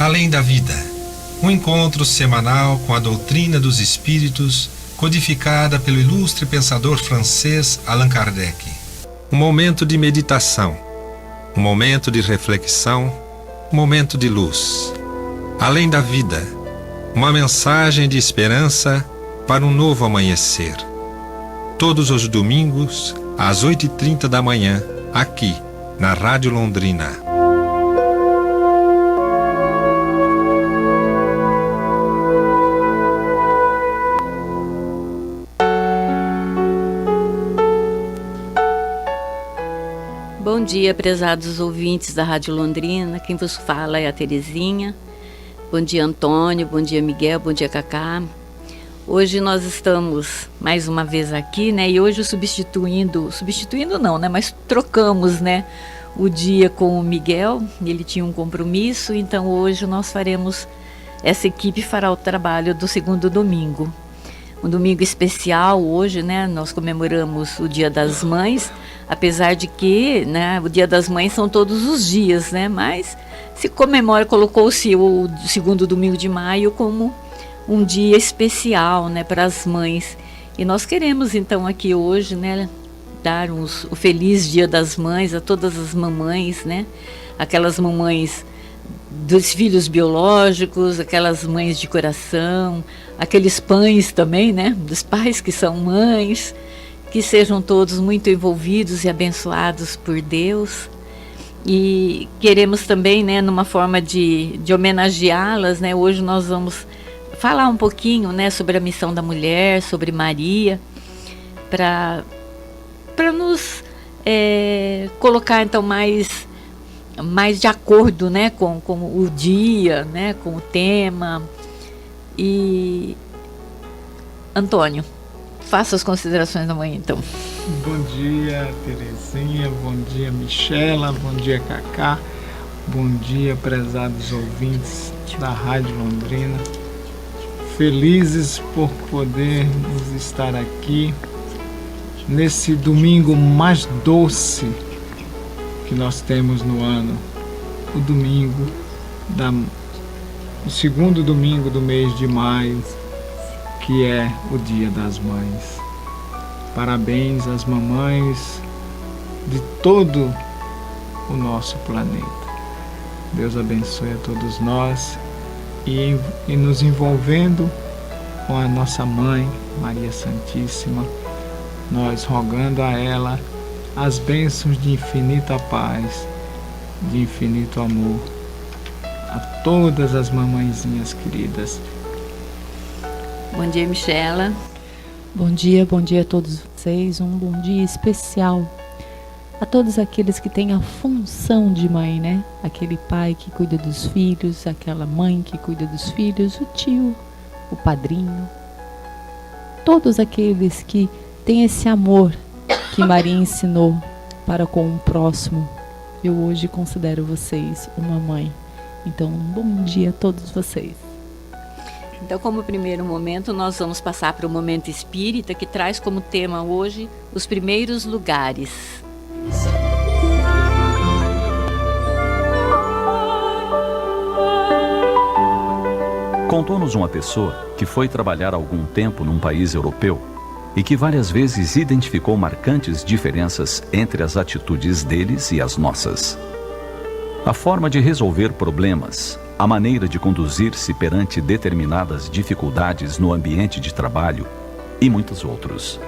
Além da Vida, um encontro semanal com a doutrina dos espíritos, codificada pelo ilustre pensador francês Allan Kardec. Um momento de meditação, um momento de reflexão, um momento de luz. Além da Vida, uma mensagem de esperança para um novo amanhecer. Todos os domingos, às 8h30 da manhã, aqui, na Rádio Londrina. Bom dia, prezados ouvintes da Rádio Londrina. Quem vos fala é a Terezinha. Bom dia, Antônio. Bom dia, Miguel. Bom dia, Cacá. Hoje nós estamos mais uma vez aqui, né? E hoje substituindo não, né? Mas trocamos, né? O dia com o Miguel. Ele tinha um compromisso, então hoje essa equipe fará o trabalho do segundo domingo. Um domingo especial hoje, né? Nós comemoramos o Dia das Mães, apesar de que, né, o Dia das Mães são todos os dias, né? Mas se comemora, colocou-se o segundo domingo de maio como um dia especial, né, para as mães. E nós queremos então aqui hoje, né, dar o feliz Dia das Mães a todas as mamães, né? Aquelas mamães dos filhos biológicos, aquelas mães de coração, aqueles pais também, né, dos pais que são mães, que sejam todos muito envolvidos e abençoados por Deus. E queremos também, né, numa forma de homenageá-las, né, hoje nós vamos falar um pouquinho, né, sobre a missão da mulher, sobre Maria, para nos colocar então mais de acordo, né, com o dia, né, com o tema. E Antônio, faça as considerações da manhã então. Bom dia, Terezinha, bom dia, Michela, bom dia, Cacá, bom dia, prezados ouvintes da Rádio Londrina. Felizes por podermos estar aqui nesse domingo mais doce que nós temos no ano, o segundo domingo do mês de maio, que é o Dia das Mães. Parabéns às mamães de todo o nosso planeta. Deus abençoe a todos nós e nos envolvendo com a nossa mãe, Maria Santíssima, nós rogando a ela as bênçãos de infinita paz, de infinito amor a todas as mamãezinhas queridas. Bom dia, Michela. Bom dia a todos vocês. Um bom dia especial a todos aqueles que têm a função de mãe, né? Aquele pai que cuida dos filhos, aquela mãe que cuida dos filhos, o tio, o padrinho. Todos aqueles que têm esse amor que Maria ensinou para com o próximo. Eu hoje considero vocês uma mãe. Então, um bom dia a todos vocês. Então, como primeiro momento, nós vamos passar para o Momento Espírita, que traz como tema hoje os primeiros lugares. Contou-nos uma pessoa que foi trabalhar algum tempo num país europeu e que várias vezes identificou marcantes diferenças entre as atitudes deles e as nossas. A forma de resolver problemas, a maneira de conduzir-se perante determinadas dificuldades no ambiente de trabalho e muitos outros.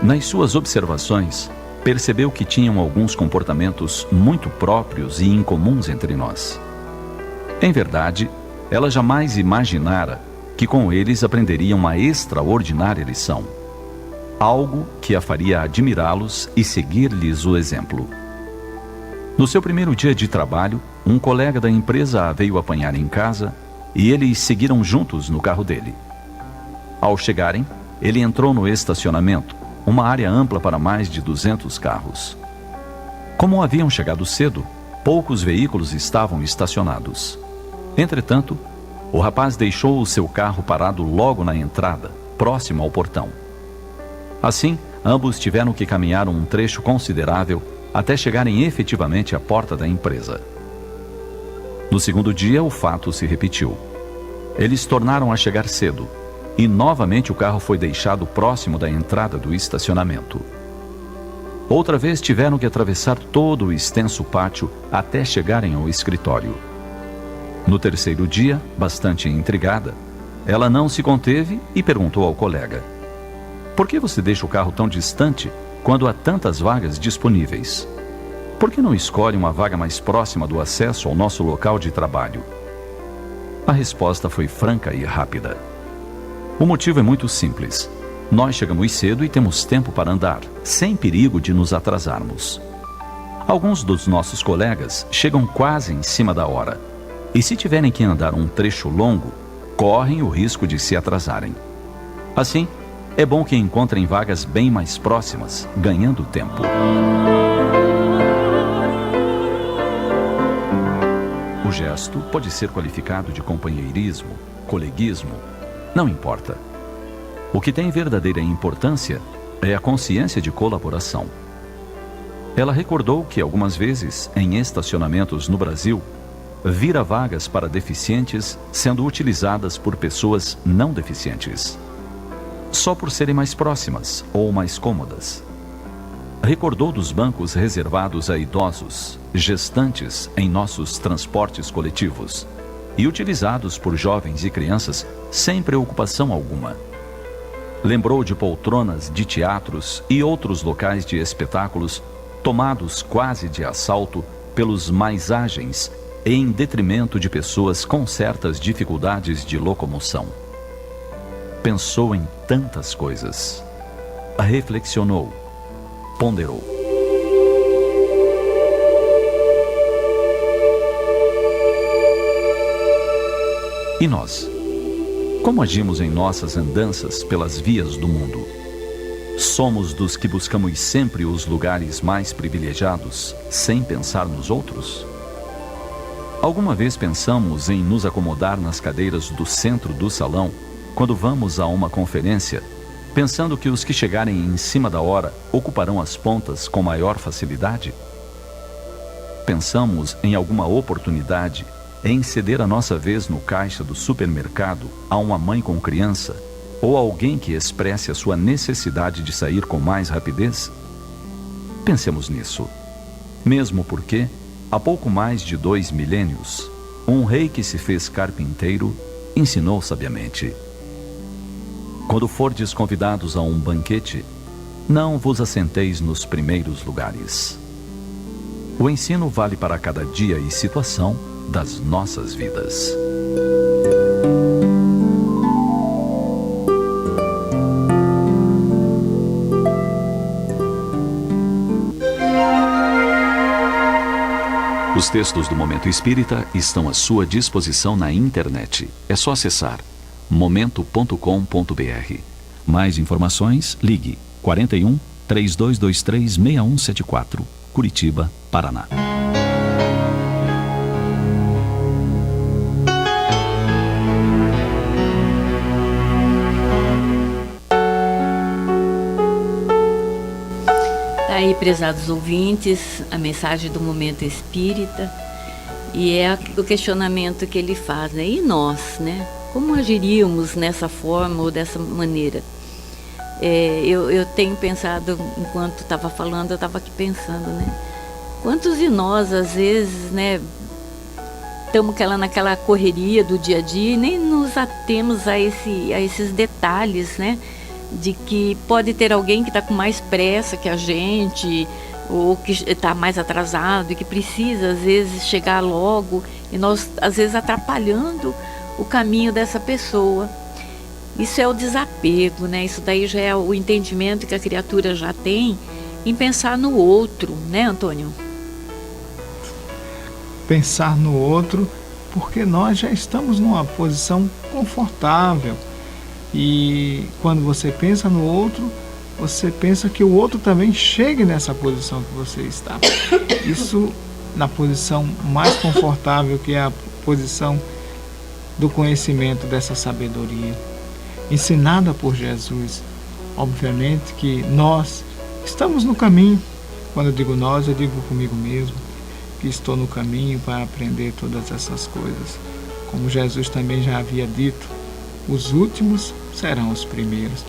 Nas suas observações, percebeu que tinham alguns comportamentos muito próprios e incomuns entre nós. Em verdade, ela jamais imaginara que com eles aprenderia uma extraordinária lição, algo que a faria admirá-los e seguir-lhes o exemplo. No seu primeiro dia de trabalho, um colega da empresa a veio apanhar em casa e eles seguiram juntos no carro dele. Ao chegarem, ele entrou no estacionamento, uma área ampla para mais de 200 carros. Como haviam chegado cedo, poucos veículos estavam estacionados. Entretanto, o rapaz deixou o seu carro parado logo na entrada, próximo ao portão. Assim, ambos tiveram que caminhar um trecho considerável até chegarem efetivamente à porta da empresa. No segundo dia, o fato se repetiu. Eles tornaram a chegar cedo e novamente o carro foi deixado próximo da entrada do estacionamento. Outra vez tiveram que atravessar todo o extenso pátio até chegarem ao escritório. No terceiro dia, bastante intrigada, ela não se conteve e perguntou ao colega: por que você deixa o carro tão distante quando há tantas vagas disponíveis? Por que não escolhe uma vaga mais próxima do acesso ao nosso local de trabalho? A resposta foi franca e rápida. O motivo é muito simples. Nós chegamos cedo e temos tempo para andar, sem perigo de nos atrasarmos. Alguns dos nossos colegas chegam quase em cima da hora, e se tiverem que andar um trecho longo, correm o risco de se atrasarem. Assim, é bom que encontrem vagas bem mais próximas, ganhando tempo. O gesto pode ser qualificado de companheirismo, coleguismo, não importa. O que tem verdadeira importância é a consciência de colaboração. Ela recordou que algumas vezes, em estacionamentos no Brasil, vira vagas para deficientes sendo utilizadas por pessoas não deficientes, só por serem mais próximas ou mais cômodas. Recordou dos bancos reservados a idosos, gestantes em nossos transportes coletivos e utilizados por jovens e crianças sem preocupação alguma. Lembrou de poltronas de teatros e outros locais de espetáculos tomados quase de assalto pelos mais ágeis em detrimento de pessoas com certas dificuldades de locomoção. Pensou em tantas coisas. Reflexionou. Ponderou. E nós? Como agimos em nossas andanças pelas vias do mundo? Somos dos que buscamos sempre os lugares mais privilegiados, sem pensar nos outros? Alguma vez pensamos em nos acomodar nas cadeiras do centro do salão, quando vamos a uma conferência, pensando que os que chegarem em cima da hora ocuparão as pontas com maior facilidade? Pensamos em alguma oportunidade em ceder a nossa vez no caixa do supermercado a uma mãe com criança ou alguém que expresse a sua necessidade de sair com mais rapidez? Pensemos nisso. Mesmo porque, há pouco mais de 2 milênios, um rei que se fez carpinteiro ensinou sabiamente: quando fordes convidados a um banquete, não vos assenteis nos primeiros lugares. O ensino vale para cada dia e situação das nossas vidas. Os textos do Momento Espírita estão à sua disposição na internet. É só acessar momento.com.br. Mais informações, ligue 41 3223 6174, Curitiba, Paraná. Aí, prezados ouvintes, a mensagem do Momento Espírita, e é o questionamento que ele faz, né? E nós, né? Como agiríamos nessa forma ou dessa maneira? Eu tenho pensado, enquanto estava falando, eu estava aqui pensando, né? Quantos de nós, às vezes, né, estamos naquela correria do dia a dia e nem nos atemos a esses detalhes, né? De que pode ter alguém que está com mais pressa que a gente, ou que está mais atrasado e que precisa, às vezes, chegar logo, e nós, às vezes, atrapalhando o caminho dessa pessoa. Isso é o desapego, né? Isso daí já é o entendimento que a criatura já tem em pensar no outro, né, Antônio? Pensar no outro, porque nós já estamos numa posição confortável. E quando você pensa no outro, você pensa que o outro também chegue nessa posição que você está. Isso na posição mais confortável, que é a posição do conhecimento, dessa sabedoria, ensinada por Jesus. Obviamente que nós estamos no caminho. Quando eu digo nós, eu digo comigo mesmo. que estou no caminho para aprender todas essas coisas. Como Jesus também já havia dito, os últimos serão os primeiros.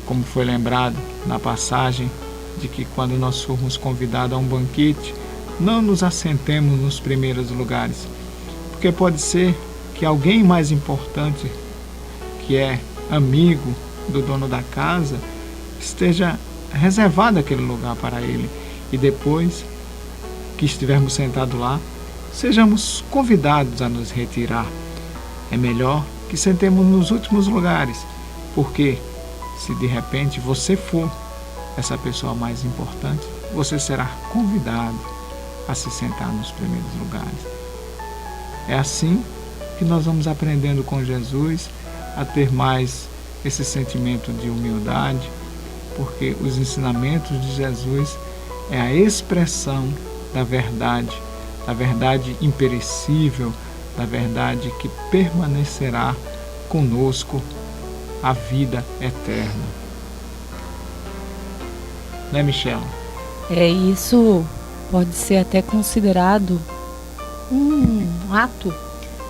Como foi lembrado na passagem de que quando nós formos convidados a um banquete, não nos assentemos nos primeiros lugares, porque pode ser que alguém mais importante, que é amigo do dono da casa, esteja reservado aquele lugar para ele, e depois que estivermos sentados lá, sejamos convidados a nos retirar. É melhor que sentemos nos últimos lugares, porque se de repente você for essa pessoa mais importante, você será convidado a se sentar nos primeiros lugares. É assim que nós vamos aprendendo com Jesus a ter mais esse sentimento de humildade, porque os ensinamentos de Jesus é a expressão da verdade imperecível, da verdade que permanecerá conosco a vida eterna. Né, Michela? Isso pode ser até considerado um ato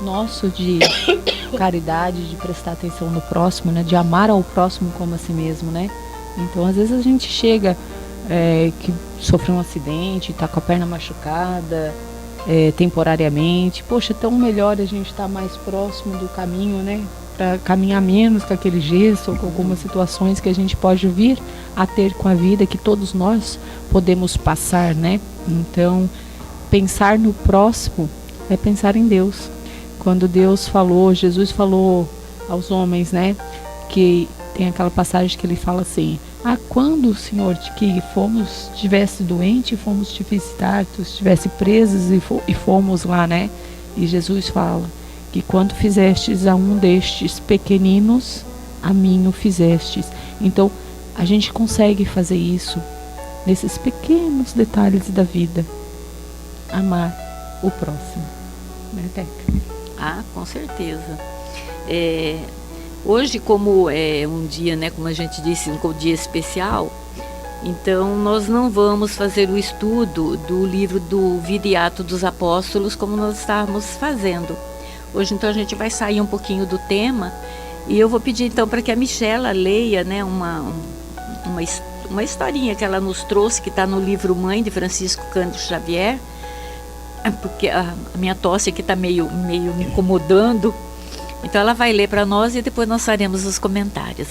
nosso de caridade, de prestar atenção no próximo, né? De amar ao próximo como a si mesmo, né? Então, às vezes a gente chega que sofreu um acidente, está com a perna machucada, temporariamente. Poxa, tão melhor a gente estar mais próximo do caminho, né? Para caminhar menos com aquele gesso ou com algumas situações que a gente pode vir a ter com a vida, que todos nós podemos passar, né? Então, pensar no próximo é pensar em Deus. Quando Deus falou, Jesus falou aos homens, né? Que tem aquela passagem que ele fala assim: quando, Senhor, que estivesse doente, fomos te visitar, tu estivesse presos e fomos lá, né? E Jesus fala que quando fizestes a um destes pequeninos, a mim o fizestes. Então, a gente consegue fazer isso nesses pequenos detalhes da vida. Amar o próximo. Né, Teca? Com certeza. Hoje, como é um dia, né, como a gente disse, um dia especial, então nós não vamos fazer o estudo do livro do Vida e Atos dos Apóstolos como nós estávamos fazendo. Hoje, então, a gente vai sair um pouquinho do tema e eu vou pedir, então, para que a Michela leia, né, uma historinha que ela nos trouxe, que está no livro Mãe, de Francisco Cândido Xavier, porque a minha tosse aqui está meio me incomodando. Então ela vai ler para nós e depois nós faremos os comentários.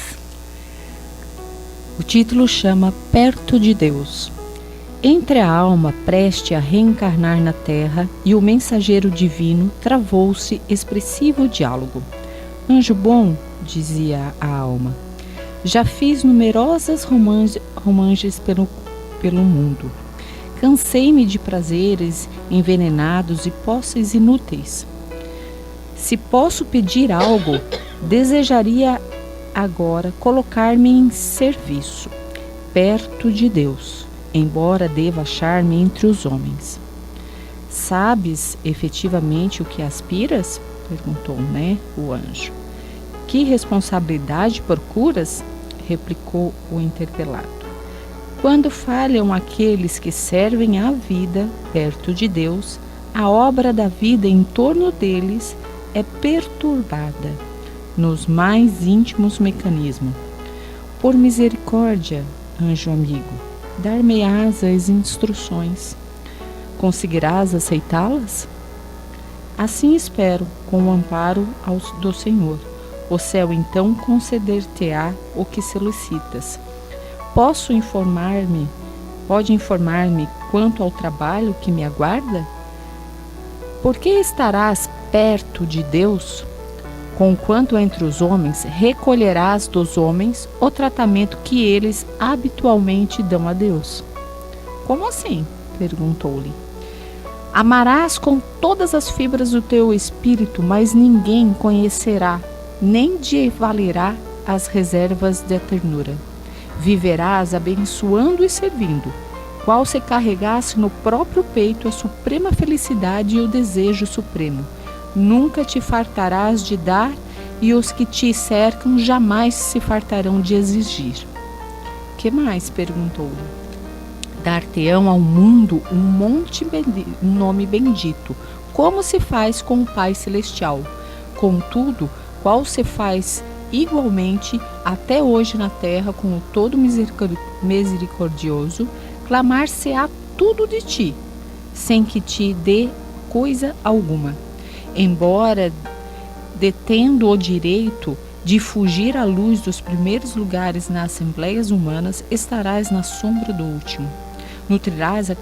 O título chama Perto de Deus. Entre a alma preste a reencarnar na terra e o mensageiro divino travou-se expressivo diálogo. Anjo bom, dizia a alma, já fiz numerosas romances pelo mundo. Cansei-me de prazeres envenenados e posses inúteis. Se posso pedir algo, desejaria agora colocar-me em serviço, perto de Deus, embora deva achar-me entre os homens. Sabes efetivamente o que aspiras? Perguntou, o anjo. Que responsabilidade procuras? Replicou o interpelado. Quando falham aqueles que servem à vida perto de Deus, a obra da vida em torno deles é perturbada nos mais íntimos mecanismos. Por misericórdia, anjo amigo, dar-me-ás as instruções. Conseguirás aceitá-las? Assim espero, com o amparo do Senhor. O céu então conceder-te-á o que solicitas. Pode informar-me quanto ao trabalho que me aguarda? Por que estarás perto de Deus? Conquanto entre os homens, recolherás dos homens o tratamento que eles habitualmente dão a Deus. Como assim? Perguntou-lhe. Amarás com todas as fibras do teu espírito, mas ninguém conhecerá, nem te valerá as reservas da ternura. Viverás abençoando e servindo, qual se carregasse no próprio peito a suprema felicidade e o desejo supremo. Nunca te fartarás de dar, e os que te cercam jamais se fartarão de exigir. Que mais? Perguntou-lhe. Dar-te-ão ao mundo um nome bendito, como se faz com o Pai Celestial. Contudo, qual se faz igualmente até hoje na terra com o Todo Misericordioso, clamar-se-á tudo de ti, sem que te dê coisa alguma. Embora detendo o direito de fugir à luz dos primeiros lugares nas assembleias humanas, estarás na sombra do último. Nutrirás a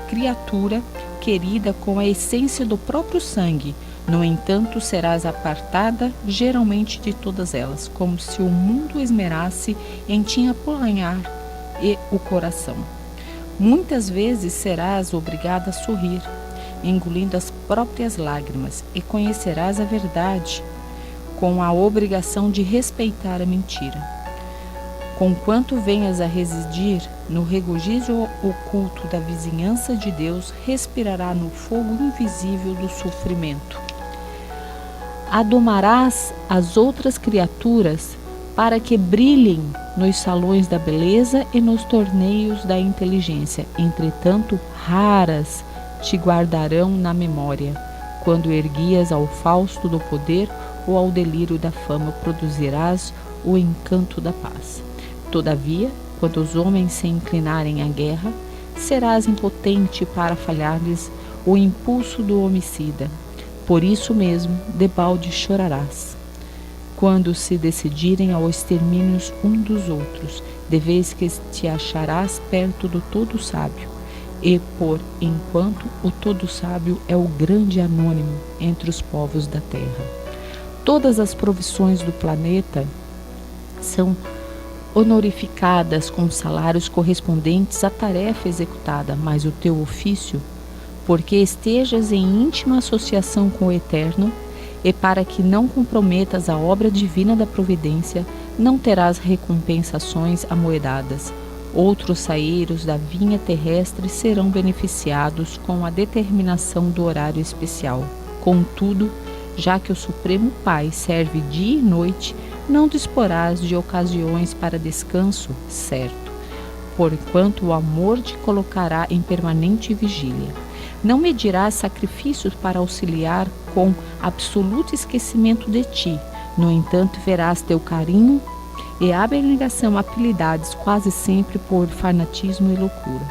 criatura querida com a essência do próprio sangue. No entanto, serás apartada geralmente de todas elas, como se o mundo esmerasse em te apoiar e o coração. Muitas vezes serás obrigada a sorrir, engolindo as próprias lágrimas, e conhecerás a verdade, com a obrigação de respeitar a mentira. Conquanto venhas a residir no regozijo oculto da vizinhança de Deus, respirará no fogo invisível do sofrimento. Adomarás as outras criaturas para que brilhem nos salões da beleza e nos torneios da inteligência. Entretanto, raras te guardarão na memória. Quando erguias ao fausto do poder ou ao delírio da fama, produzirás o encanto da paz. Todavia, quando os homens se inclinarem à guerra, serás impotente para falhar-lhes o impulso do homicida. Por isso mesmo, debalde chorarás. Quando se decidirem ao extermínio um dos outros, de vez que te acharás perto do Todo Sábio, e por enquanto o Todo Sábio é o grande anônimo entre os povos da terra. Todas as provisões do planeta são honorificadas com salários correspondentes à tarefa executada, mas o teu ofício, porque estejas em íntima associação com o Eterno, e para que não comprometas a obra divina da providência, não terás recompensações amoedadas. Outros saeiros da vinha terrestre serão beneficiados com a determinação do horário especial. Contudo, já que o Supremo Pai serve dia e noite, não disporás de ocasiões para descanso, certo, porquanto o amor te colocará em permanente vigília. Não medirás sacrifícios para auxiliar com absoluto esquecimento de ti. No entanto, verás teu carinho e abnegação apelidados quase sempre por fanatismo e loucura.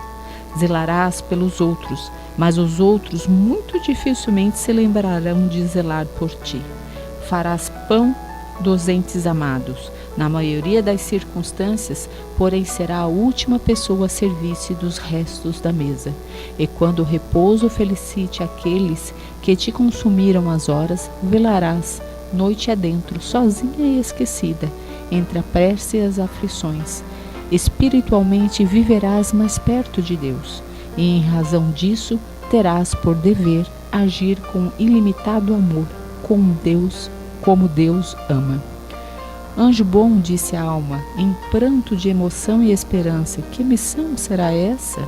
Zelarás pelos outros, mas os outros muito dificilmente se lembrarão de zelar por ti. Farás pão dos entes amados. Na maioria das circunstâncias, porém, será a última pessoa a servir-se dos restos da mesa. E quando o repouso felicite aqueles que te consumiram as horas, velarás noite adentro, sozinha e esquecida, entre a prece e as aflições. Espiritualmente viverás mais perto de Deus, e em razão disso terás por dever agir com ilimitado amor, como Deus ama. Anjo bom, disse a alma, em pranto de emoção e esperança, que missão será essa?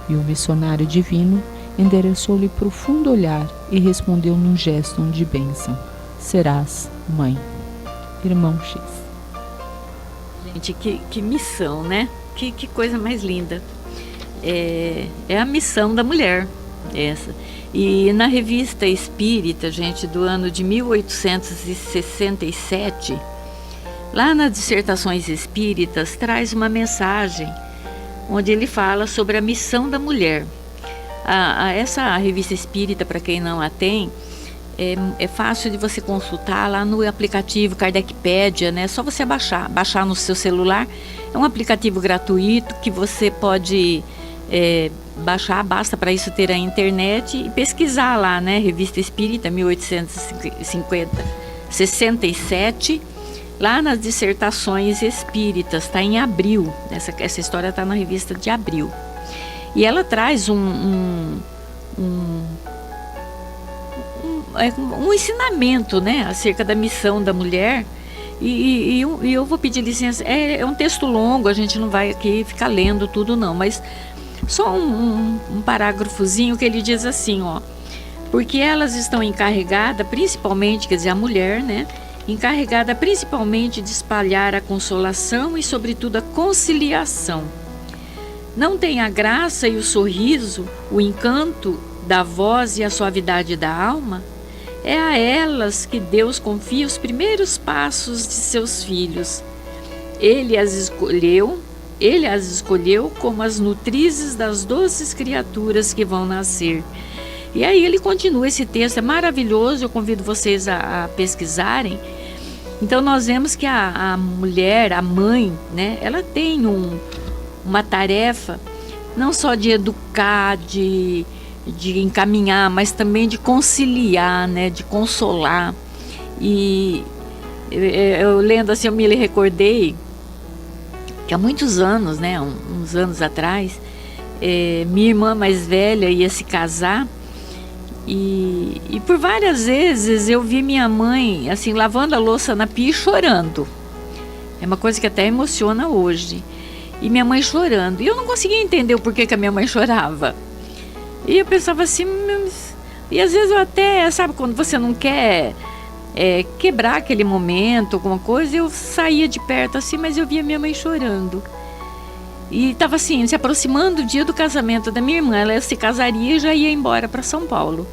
E o missionário divino endereçou-lhe profundo olhar e respondeu num gesto de bênção: serás mãe. Irmão X. Gente, que missão, né? Que coisa mais linda. É a missão da mulher, essa. E na Revista Espírita, gente, do ano de 1867, lá nas Dissertações Espíritas, traz uma mensagem onde ele fala sobre a missão da mulher. Essa Revista Espírita, para quem não a tem, é fácil de você consultar lá no aplicativo Kardecpédia, né? É só você baixar no seu celular. É um aplicativo gratuito que você pode baixar, basta para isso ter a internet e pesquisar lá, né? Revista Espírita 1867, lá nas Dissertações Espíritas, está em abril. Essa história está na revista de abril. E ela traz um ensinamento, né, acerca da missão da mulher. E eu vou pedir licença, é um texto longo, a gente não vai aqui ficar lendo tudo não, mas só um parágrafozinho que ele diz assim, ó: porque elas estão encarregadas, principalmente, quer dizer, a mulher, né, encarregada principalmente de espalhar a consolação e, sobretudo, a conciliação. não têm a graça e o sorriso, o encanto da voz e a suavidade da alma, é a elas que Deus confia os primeiros passos de seus filhos. Ele as escolheu como as nutrizes das doces criaturas que vão nascer. E aí ele continua, esse texto é maravilhoso, eu convido vocês a pesquisarem. Então nós vemos que a mulher, a mãe, né, ela tem uma tarefa não só de educar, de encaminhar, mas também de conciliar, né, de consolar. E eu lendo assim, eu me recordei que há muitos anos, né, uns anos atrás, minha irmã mais velha ia se casar e por várias vezes eu vi minha mãe assim lavando a louça na pia e chorando. É uma coisa que até emociona hoje. E minha mãe chorando. E eu não conseguia entender o porquê que a minha mãe chorava. E eu pensava assim, e às vezes eu até, sabe, quando você não quer quebrar aquele momento, alguma coisa, eu saía de perto assim, mas eu via minha mãe chorando. E estava assim, se aproximando o dia do casamento da minha irmã, ela se casaria e já ia embora para São Paulo.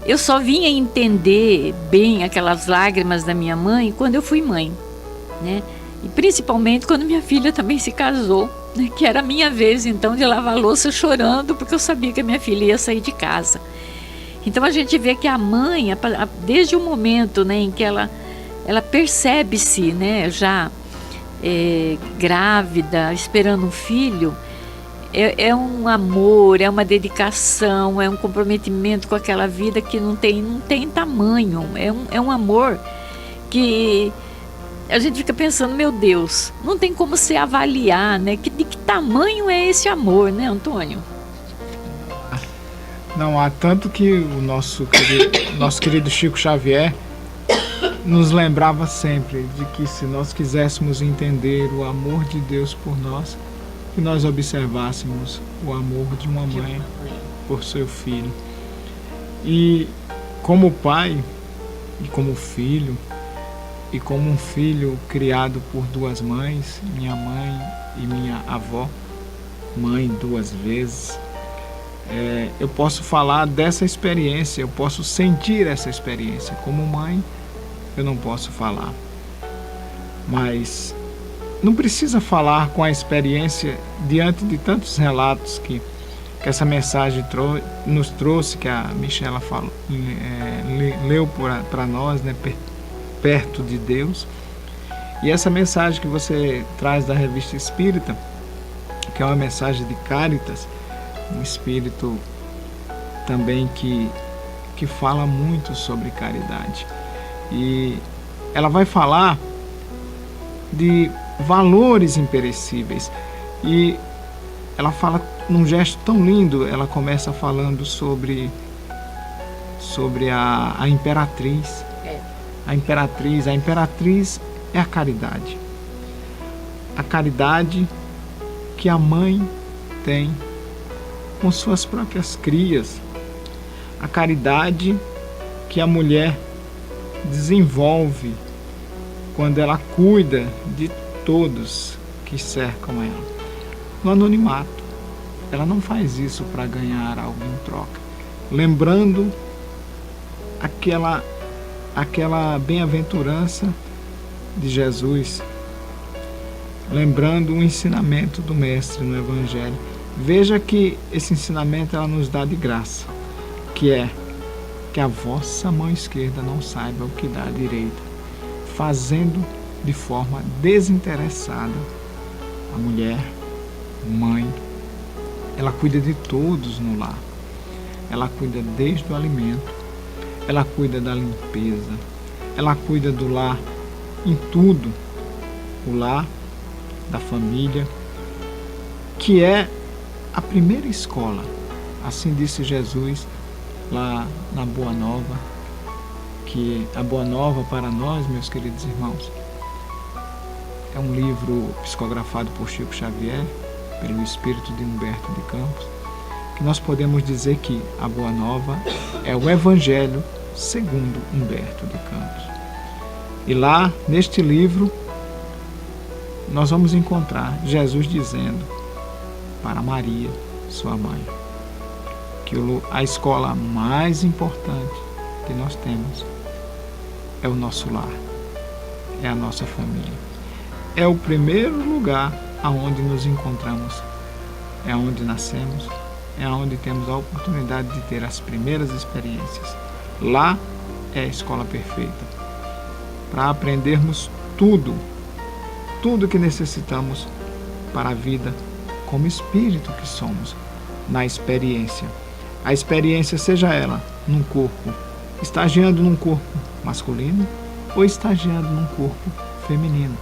Eu só vinha entender bem aquelas lágrimas da minha mãe quando eu fui mãe, né? E principalmente quando minha filha também se casou, né? Que era a minha vez então de lavar a louça chorando, porque eu sabia que a minha filha ia sair de casa. Então a gente vê que a mãe, desde o momento, né, em que ela percebe-se, né, já grávida, esperando um filho, é um amor, é uma dedicação, é um comprometimento com aquela vida que não tem tamanho. É um amor que a gente fica pensando, meu Deus, não tem como se avaliar, né? De que tamanho é esse amor, né, Antônio? Não há, tanto que o nosso querido Chico Xavier nos lembrava sempre de que se nós quiséssemos entender o amor de Deus por nós, que nós observássemos o amor de uma mãe por seu filho. E como pai e como filho, e como um filho criado por duas mães, minha mãe e minha avó, mãe duas vezes, eu posso falar dessa experiência, eu posso sentir essa experiência. Como mãe, eu não posso falar. Mas não precisa falar com a experiência diante de tantos relatos que essa mensagem nos trouxe, que a Michela leu para nós, né? Perto de Deus. E essa mensagem que você traz da Revista Espírita, que é uma mensagem de Cáritas, um espírito também que fala muito sobre caridade. E ela vai falar de valores imperecíveis. E ela fala num gesto tão lindo, ela começa falando sobre a imperatriz. A imperatriz é a caridade. A caridade que a mãe tem com suas próprias crias. A caridade que a mulher desenvolve quando ela cuida de todos que cercam ela. No anonimato. Ela não faz isso para ganhar algo em troca. Lembrando aquela bem-aventurança de Jesus, lembrando o ensinamento do Mestre no Evangelho. Veja que esse ensinamento ela nos dá de graça, que é que a vossa mão esquerda não saiba o que dá a direita, fazendo de forma desinteressada. A mulher, mãe, ela cuida de todos no lar. Ela cuida desde o alimento, ela cuida da limpeza, ela cuida do lar em tudo. O lar da família, que é a primeira escola. Assim disse Jesus lá na Boa Nova, que a Boa Nova para nós, meus queridos irmãos, é um livro psicografado por Chico Xavier, pelo espírito de Humberto de Campos, que nós podemos dizer que a Boa Nova é o Evangelho segundo Humberto de Campos. E lá, neste livro, nós vamos encontrar Jesus dizendo para Maria, sua mãe. Que a escola mais importante que nós temos é o nosso lar, é a nossa família. É o primeiro lugar aonde nos encontramos, é onde nascemos, é onde temos a oportunidade de ter as primeiras experiências. Lá é a escola perfeita, para aprendermos tudo que necessitamos para a vida como espírito que somos, na experiência. A experiência, seja ela num corpo, estagiando num corpo masculino ou estagiando num corpo feminino.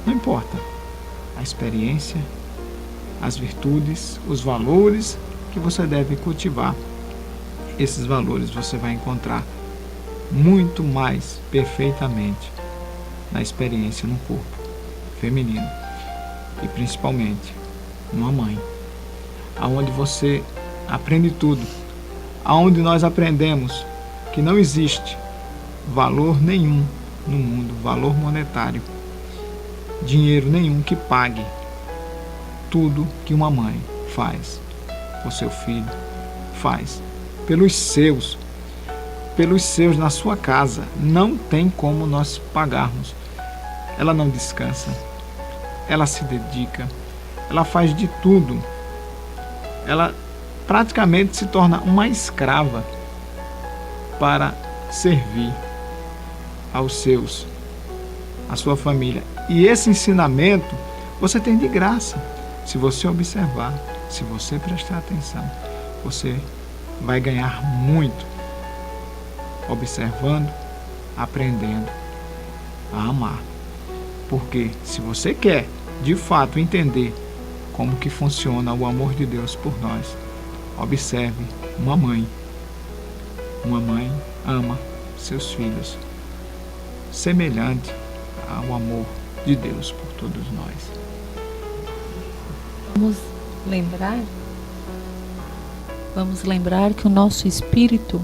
Não importa. A experiência, as virtudes, os valores que você deve cultivar. Esses valores você vai encontrar muito mais perfeitamente na experiência no corpo feminino e principalmente numa mãe, aonde você aprende tudo, aonde nós aprendemos que não existe valor nenhum no mundo, valor monetário, dinheiro nenhum que pague tudo que uma mãe faz por seu filho, faz pelos seus na sua casa. Não tem como nós pagarmos. Ela não descansa, ela se dedica, ela faz de tudo. Ela praticamente se torna uma escrava para servir aos seus, a sua família. E esse ensinamento você tem de graça. Se você observar, se você prestar atenção, você vai ganhar muito observando, aprendendo a amar. Porque se você quer, de fato, entender como que funciona o amor de Deus por nós, observe uma mãe. Uma mãe ama seus filhos, semelhante ao amor de Deus por todos nós. Vamos lembrar que o nosso espírito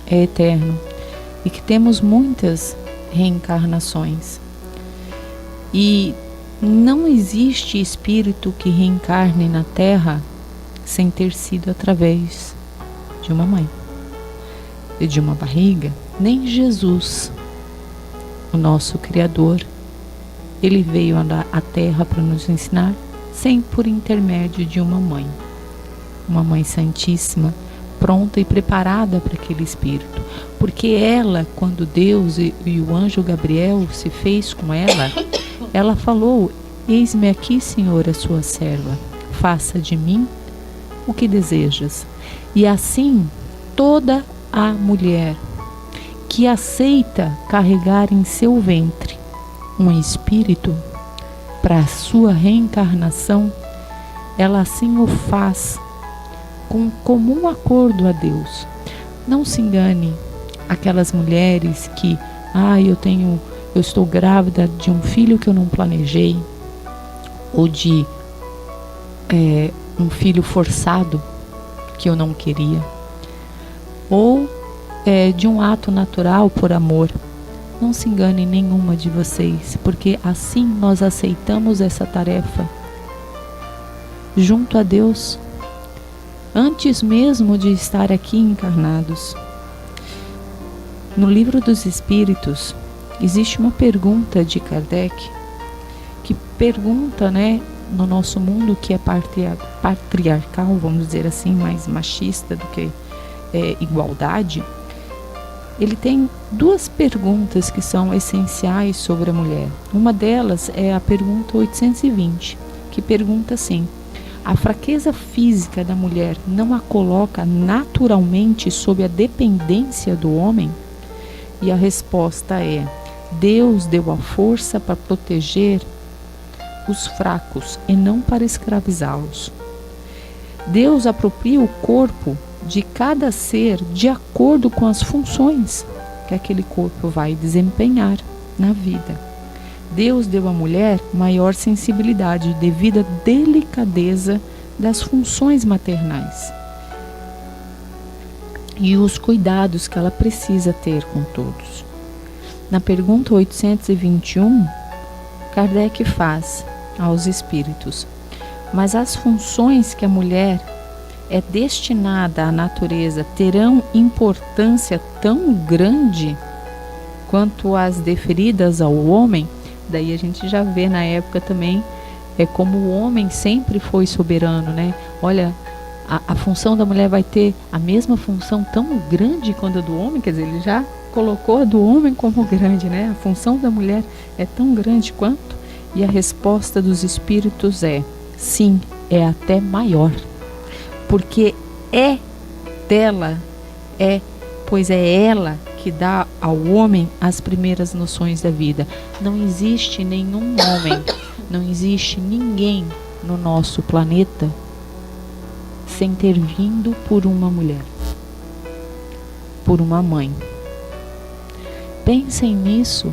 é eterno e que temos muitas reencarnações. E não existe espírito que reencarne na Terra sem ter sido através de uma mãe e de uma barriga. Nem Jesus, o nosso Criador, ele veio à Terra para nos ensinar sem por intermédio de uma mãe santíssima, pronta e preparada para aquele espírito. Porque ela, quando Deus e o anjo Gabriel se fez com ela, ela falou: eis-me aqui, Senhor, a sua serva, faça de mim o que desejas. E assim, toda a mulher que aceita carregar em seu ventre um espírito para a sua reencarnação, ela assim o faz com comum acordo a Deus. Não se engane aquelas mulheres que, eu estou grávida de um filho que eu não planejei, ou de um filho forçado que eu não queria, ou de um ato natural por amor. Não se engane nenhuma de vocês, porque assim nós aceitamos essa tarefa junto a Deus, antes mesmo de estar aqui encarnados. No Livro dos Espíritos, existe uma pergunta de Kardec, que pergunta, no nosso mundo que é patriarcal, vamos dizer assim, mais machista do que igualdade, ele tem duas perguntas que são essenciais sobre a mulher. Uma delas é a pergunta 820, que pergunta assim: a fraqueza física da mulher não a coloca naturalmente sob a dependência do homem? E a resposta é: Deus deu a força para proteger os fracos e não para escravizá-los. Deus apropria o corpo de cada ser de acordo com as funções que aquele corpo vai desempenhar na vida. Deus deu à mulher maior sensibilidade devido à delicadeza das funções maternais e os cuidados que ela precisa ter com todos. Na pergunta 821, Kardec faz aos espíritos: Mas as funções que a mulher é destinada à natureza terão importância tão grande quanto as deferidas ao homem. Daí a gente já vê na época também como o homem sempre foi soberano, né? Olha, a função da mulher vai ter a mesma função tão grande quanto a do homem, quer dizer, ele já colocou a do homem como grande, né? A função da mulher é tão grande quanto, e a resposta dos espíritos é: sim, é até maior, porque é dela, pois é ela que dá ao homem as primeiras noções da vida. Não existe nenhum homem, não existe ninguém no nosso planeta sem ter vindo por uma mulher, por uma mãe. Pensem nisso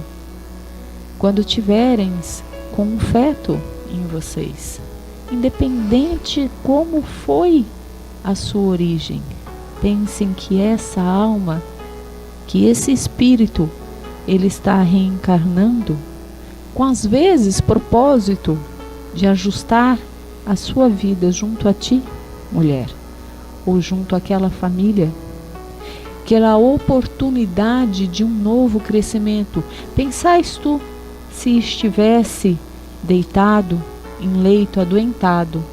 quando tiverem com um feto em vocês, independente como foi a sua origem. Pensem que essa alma, que esse espírito, ele está reencarnando com, às vezes, propósito de ajustar a sua vida junto a ti, mulher, ou junto àquela família, que era a oportunidade de um novo crescimento. Pensais tu, se estivesse deitado em leito adoentado,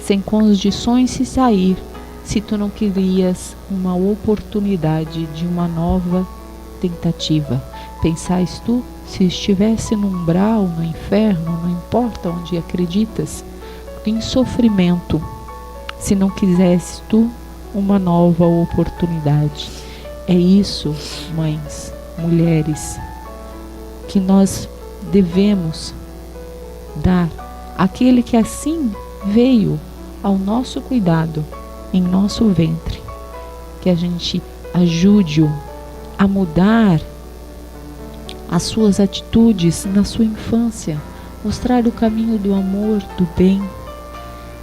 sem condições de sair, se tu não querias uma oportunidade de uma nova tentativa? Pensais tu, se estivesse no umbral, no inferno, não importa onde acreditas, em sofrimento, se não quisesses tu uma nova oportunidade? É isso, mães, mulheres, que nós devemos dar àquele que assim veio ao nosso cuidado, em nosso ventre, que a gente ajude-o a mudar as suas atitudes na sua infância, mostrar o caminho do amor, do bem,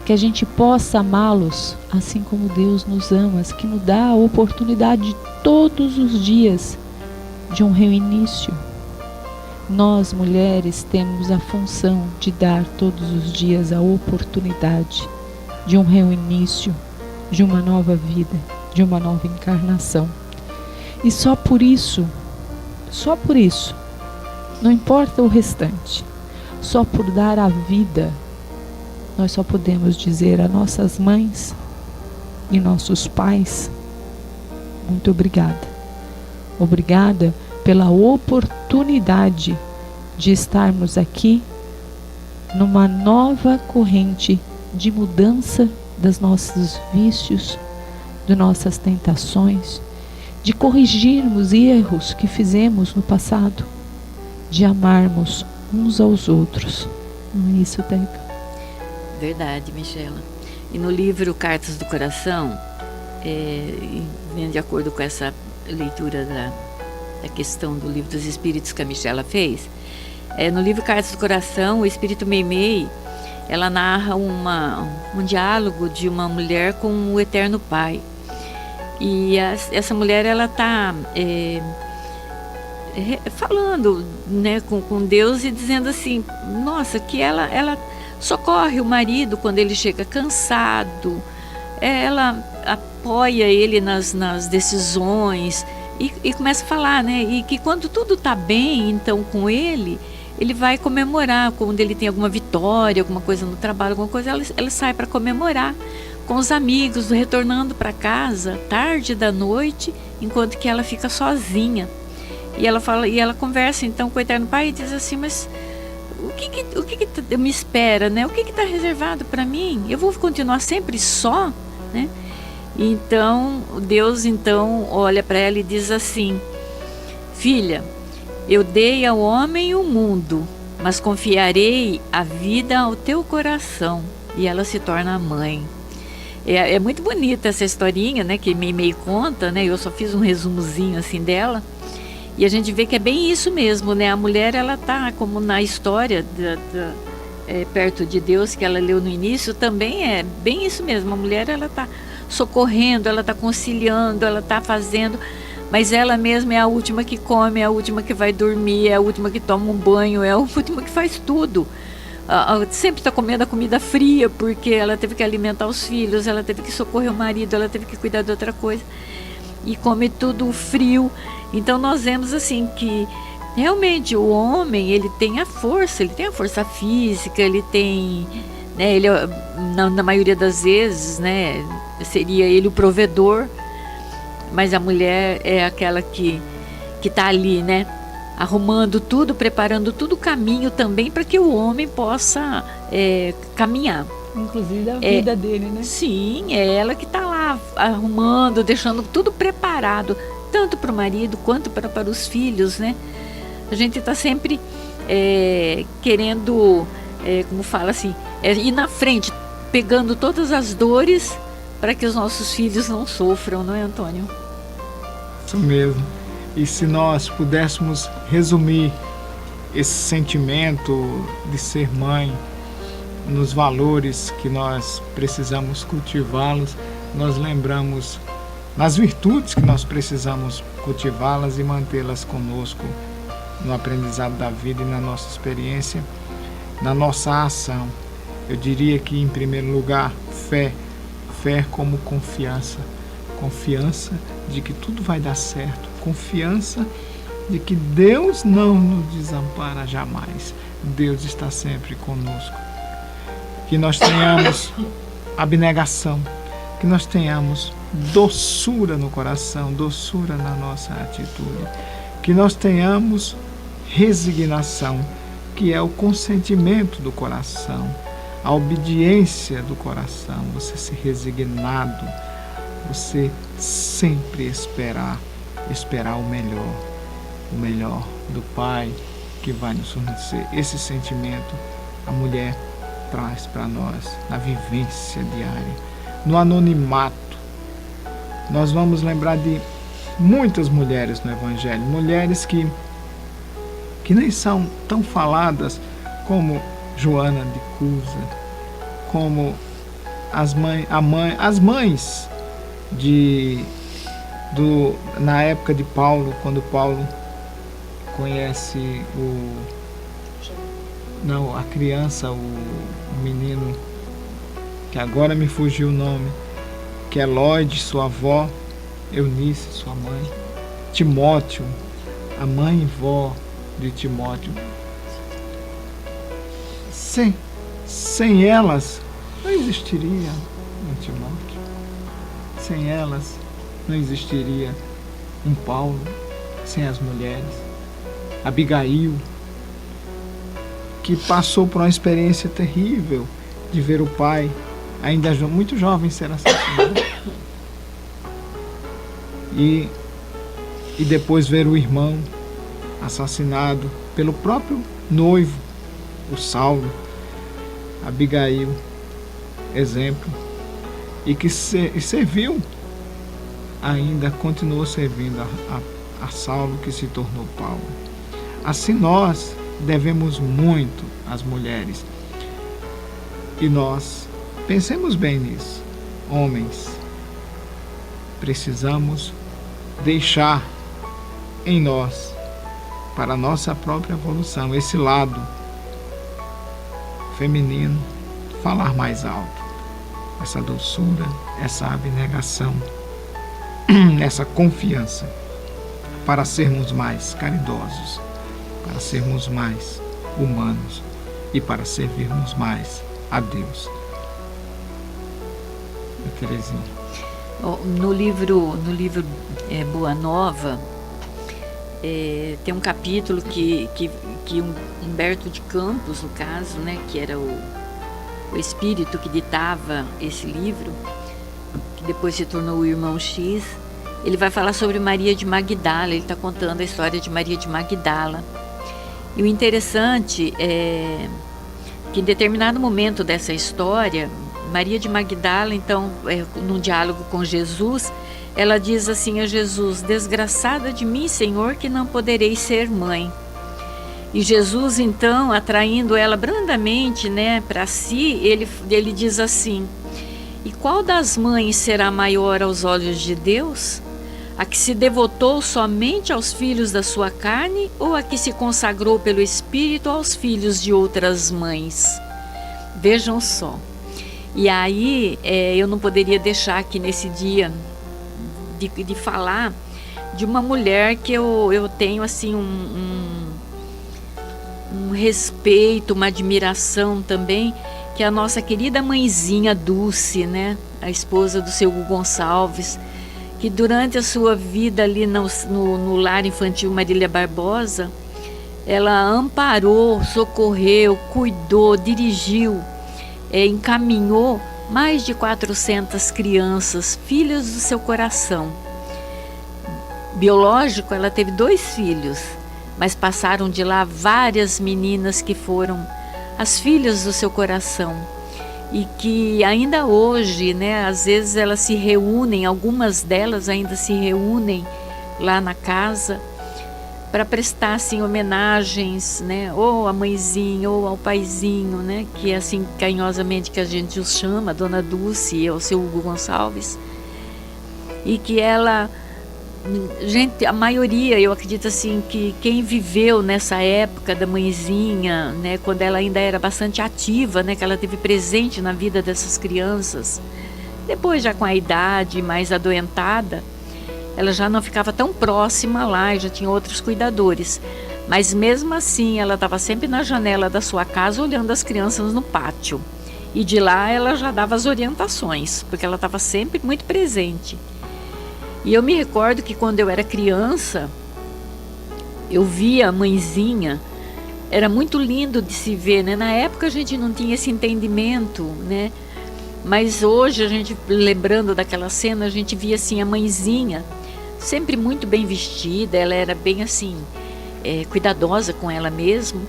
que a gente possa amá-los assim como Deus nos ama, que nos dá a oportunidade todos os dias de um reinício. Nós, mulheres, temos a função de dar todos os dias a oportunidade de um reinício, de uma nova vida, de uma nova encarnação. E só por isso, não importa o restante, só por dar a vida, nós só podemos dizer a nossas mães e nossos pais: muito obrigada. Obrigada pela oportunidade de estarmos aqui numa nova corrente de mudança dos nossos vícios, de nossas tentações, de corrigirmos erros que fizemos no passado, de amarmos uns aos outros. Não é isso, Teca? Verdade, Michela. E no livro Cartas do Coração, vem de acordo com essa leitura da questão do Livro dos Espíritos que a Michela fez, no livro Cartas do Coração, o Espírito Meimei, ela narra um diálogo de uma mulher com o Eterno Pai. E essa mulher, ela está falando, né, com Deus e dizendo assim, nossa, que ela socorre o marido quando ele chega cansado, ela apoia ele nas decisões e começa a falar, né, e que quando tudo está bem, então, com ele vai comemorar, quando ele tem alguma vitória, alguma coisa no trabalho, alguma coisa, ela sai para comemorar com os amigos, retornando para casa tarde da noite, enquanto que ela fica sozinha. E ela fala, e ela conversa então com o Eterno Pai e diz assim, mas o que me espera, né? O que está reservado para mim? Eu vou continuar sempre só, né? Então Deus então olha para ela e diz assim: filha, eu dei ao homem o mundo, mas confiarei a vida ao teu coração. E ela se torna a mãe. É muito bonita essa historinha, né, que Meimei conta, né? Eu só fiz um resumozinho assim dela. E a gente vê que é bem isso mesmo, né? A mulher, ela tá como na história perto de Deus que ela leu no início, também é bem isso mesmo. A mulher, ela tá socorrendo, ela tá conciliando, ela tá fazendo, mas ela mesma é a última que come, é a última que vai dormir, é a última que toma um banho, é a última que faz tudo. sempre está comendo a comida fria, porque ela teve que alimentar os filhos, ela teve que socorrer o marido, ela teve que cuidar de outra coisa, e come tudo frio. Então nós vemos assim que realmente o homem, ele tem a força física, ele tem, né, ele, na maioria das vezes, né, seria ele o provedor, mas a mulher é aquela que está ali, né, arrumando tudo, preparando tudo o caminho também para que o homem possa caminhar. Inclusive a vida dele, né? Sim, é ela que está lá arrumando, deixando tudo preparado, tanto para o marido quanto para os filhos, né? A gente está sempre querendo, como fala assim, ir na frente, pegando todas as dores para que os nossos filhos não sofram, não é, Antônio? Isso mesmo. E se nós pudéssemos resumir esse sentimento de ser mãe nos valores que nós precisamos cultivá-los, nós lembramos nas virtudes que nós precisamos cultivá-las e mantê-las conosco no aprendizado da vida e na nossa experiência, na nossa ação. Eu diria que, em primeiro lugar, fé como confiança de que tudo vai dar certo, confiança de que Deus não nos desampara jamais, Deus está sempre conosco. Que nós tenhamos abnegação, que nós tenhamos doçura no coração, doçura na nossa atitude, que nós tenhamos resignação, que é o consentimento do coração, a obediência do coração, você ser resignado, você sempre esperar o melhor do Pai que vai nos fornecer. Esse sentimento a mulher traz para nós na vivência diária, no anonimato. Nós vamos lembrar de muitas mulheres no Evangelho, mulheres que nem são tão faladas como Joana de Cusa, como as mães na época de Paulo, quando Paulo conhece a criança, o menino, que agora me fugiu o nome, que é Lóide, sua avó, Eunice, sua mãe, Timóteo, a mãe e vó de Timóteo. Sem elas não existiria um Timóteo, sem elas não existiria um Paulo, sem as mulheres. Abigail, que passou por uma experiência terrível de ver o pai, ainda muito jovem, ser assassinado. E depois ver o irmão assassinado pelo próprio noivo, o Saulo. Abigail, exemplo, e que serviu, ainda continuou servindo a Saulo, que se tornou Paulo. Assim nós devemos muito às mulheres. E nós, pensemos bem nisso, homens, precisamos deixar em nós, para a nossa própria evolução, esse lado feminino, falar mais alto, essa doçura, essa abnegação, essa confiança, para sermos mais caridosos, para sermos mais humanos e para servirmos mais a Deus. Terezinha. No livro Boa Nova, tem um capítulo que Humberto de Campos, no caso, né, que era o espírito que ditava esse livro, que depois se tornou o Irmão X, ele vai falar sobre Maria de Magdala. Ele está contando a história de Maria de Magdala. E o interessante é que em determinado momento dessa história, Maria de Magdala, então, num diálogo com Jesus, ela diz assim a Jesus: desgraçada de mim, Senhor, que não poderei ser mãe. E Jesus, então, atraindo ela brandamente, né, para si, ele diz assim: e qual das mães será maior aos olhos de Deus? A que se devotou somente aos filhos da sua carne ou a que se consagrou pelo Espírito aos filhos de outras mães? Vejam só. E aí eu não poderia deixar aqui nesse dia de falar de uma mulher que eu tenho assim um respeito, uma admiração também, que é a nossa querida mãezinha Dulce, né? A esposa do seu Hugo Gonçalves, que durante a sua vida ali no lar infantil Marília Barbosa, ela amparou, socorreu, cuidou, dirigiu, encaminhou mais de 400 crianças, filhas do seu coração. Biológico, ela teve 2 filhos, mas passaram de lá várias meninas que foram as filhas do seu coração. E que ainda hoje, né, às vezes elas se reúnem, algumas delas ainda se reúnem lá na casa para prestar assim, homenagens, né, ou à mãezinha ou ao paizinho, né, que é assim carinhosamente que a gente os chama, a Dona Dulce e o seu Hugo Gonçalves. E que ela, gente, a maioria, eu acredito assim, que quem viveu nessa época da mãezinha, né, quando ela ainda era bastante ativa, né, que ela teve presente na vida dessas crianças, depois já com a idade mais adoentada, ela já não ficava tão próxima lá, já tinha outros cuidadores, mas mesmo assim ela estava sempre na janela da sua casa olhando as crianças no pátio, e de lá ela já dava as orientações, porque ela estava sempre muito presente. E eu me recordo que quando eu era criança, eu via a mãezinha, era muito lindo de se ver, né? Na época a gente não tinha esse entendimento, né? Mas hoje, a gente lembrando daquela cena, a gente via assim a mãezinha, sempre muito bem vestida, ela era bem assim, cuidadosa com ela mesmo.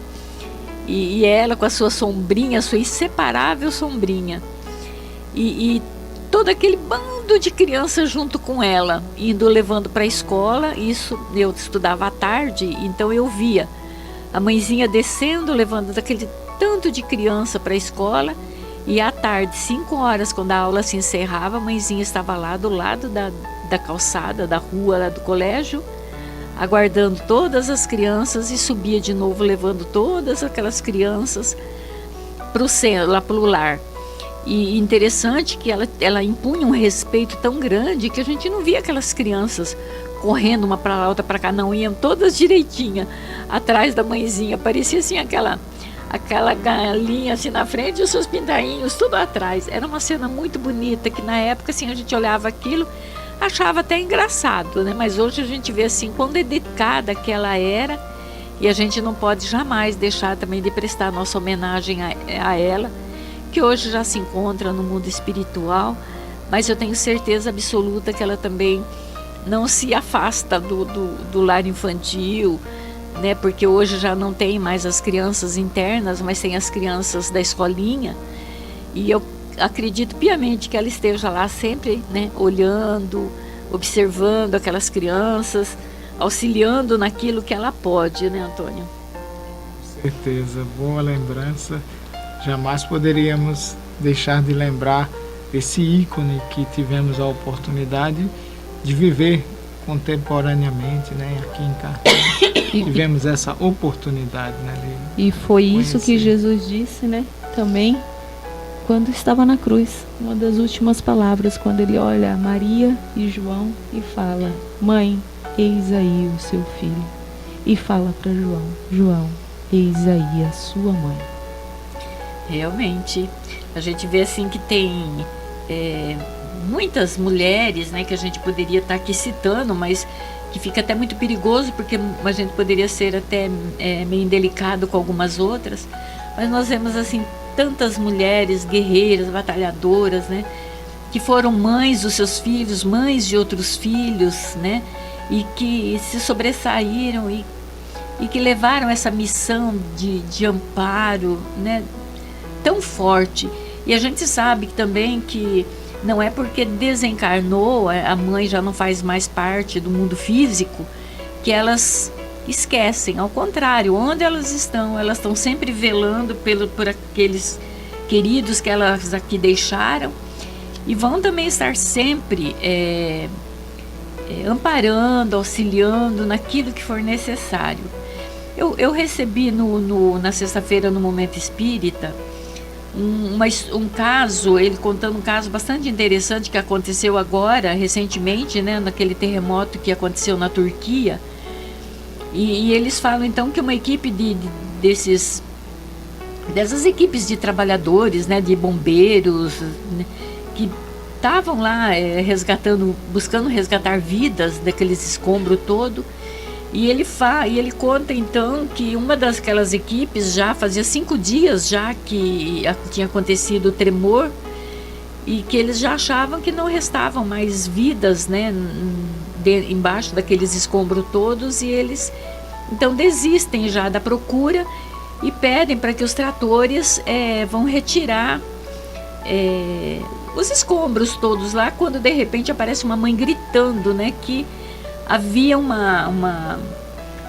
E ela com a sua sombrinha, a sua inseparável sombrinha. E todo aquele bando de crianças junto com ela, indo levando para a escola. Isso eu estudava à tarde, então eu via a mãezinha descendo, levando daquele tanto de criança para a escola, e à tarde, 5 horas, quando a aula se encerrava, a mãezinha estava lá do lado da calçada, da rua lá do colégio, aguardando todas as crianças, e subia de novo levando todas aquelas crianças para o centro, lá para o lar. E interessante que ela impunha um respeito tão grande que a gente não via aquelas crianças correndo uma para lá, outra para cá, não, iam todas direitinha atrás da mãezinha, parecia assim aquela galinha assim na frente e os seus pintainhos tudo atrás. Era uma cena muito bonita que na época assim a gente olhava aquilo, achava até engraçado, né? Mas hoje a gente vê assim quão dedicada que ela era, e a gente não pode jamais deixar também de prestar a nossa homenagem a ela, que hoje já se encontra no mundo espiritual, mas eu tenho certeza absoluta que ela também não se afasta do lar infantil, né? Porque hoje já não tem mais as crianças internas, mas tem as crianças da escolinha, e eu acredito piamente que ela esteja lá sempre, né? Olhando, observando aquelas crianças, auxiliando naquilo que ela pode, né, Antônio? Com certeza, boa lembrança. Jamais poderíamos deixar de lembrar esse ícone que tivemos a oportunidade de viver contemporaneamente, né, aqui em Carpina. Tivemos essa oportunidade, né, Lívia? E foi isso que Jesus disse, né, também, quando estava na cruz. Uma das últimas palavras, quando ele olha Maria e João e fala: mãe, eis aí o seu filho. E fala para João: João, eis aí a sua mãe. Realmente, a gente vê assim que tem muitas mulheres, né, que a gente poderia estar aqui citando, mas que fica até muito perigoso, porque a gente poderia ser até meio indelicado com algumas outras, mas nós vemos assim tantas mulheres guerreiras, batalhadoras, né, que foram mães dos seus filhos, mães de outros filhos, né, e que se sobressaíram e que levaram essa missão de amparo, né, tão forte. E a gente sabe também que não é porque desencarnou, a mãe já não faz mais parte do mundo físico, que elas esquecem. Ao contrário, onde elas estão sempre velando por aqueles queridos que elas aqui deixaram, e vão também estar sempre amparando, auxiliando naquilo que for necessário. Eu recebi na sexta-feira, no Momento Espírita, um caso, ele contando um caso bastante interessante que aconteceu agora, recentemente, né, naquele terremoto que aconteceu na Turquia. E eles falam então que uma equipe dessas equipes de trabalhadores, né, de bombeiros, né, que estavam lá buscando resgatar vidas daqueles escombros todo. E ele conta então que uma daquelas equipes já fazia 5 dias já que tinha acontecido o tremor e que eles já achavam que não restavam mais vidas, né, embaixo daqueles escombros todos, e eles então desistem já da procura e pedem para que os tratores vão retirar os escombros todos lá, quando de repente aparece uma mãe gritando, né, que